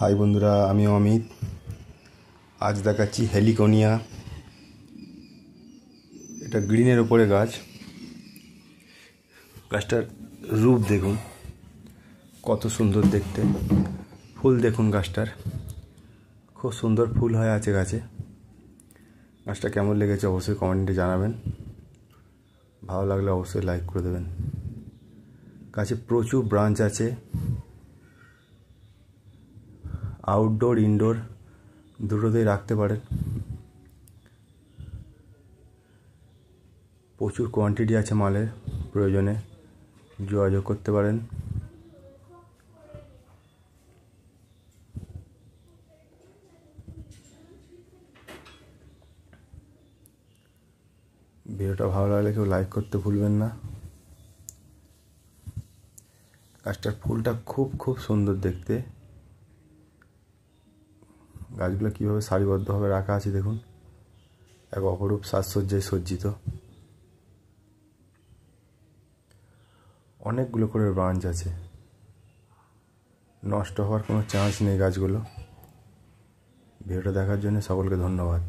High বন্ধুরা, আমি অমিত। আজ দেখাচ্ছি হেলিকোনিয়া। এটা গ্রিনের ওপরে গাছ। গাছটার রূপ দেখুন, কত সুন্দর দেখতে। ফুল দেখুন, গাছটার খুব সুন্দর ফুল হয়ে আছে গাছে। গাছটা কেমন লেগেছে অবশ্যই কমেন্টে জানাবেন। ভালো লাগলে অবশ্যই লাইক করে দেবেন। গাছে প্রচুর ব্রাঞ্চ আছে, আউটডোর ইনডোর দুটোতেই রাখতে পারেন। প্রচুর কোয়ান্টিটি আছে মালের, প্রয়োজনে যোগাযোগ করতে পারেন। ভিডিওটা ভালো লাগলে কেউ লাইক করতে ভুলবেন না। গাছটার ফুলটা খুব খুব সুন্দর দেখতে। গাছগুলো কীভাবে সারিবদ্ধভাবে রাখা আছে দেখুন, এক অপরূপ সাজসজ্জায় সজ্জিত। অনেকগুলো করে ব্রাঞ্চ আছে, নষ্ট হওয়ার কোনো চান্স নেই গাছগুলো। ভিডিওটা দেখার জন্য সকলকে ধন্যবাদ।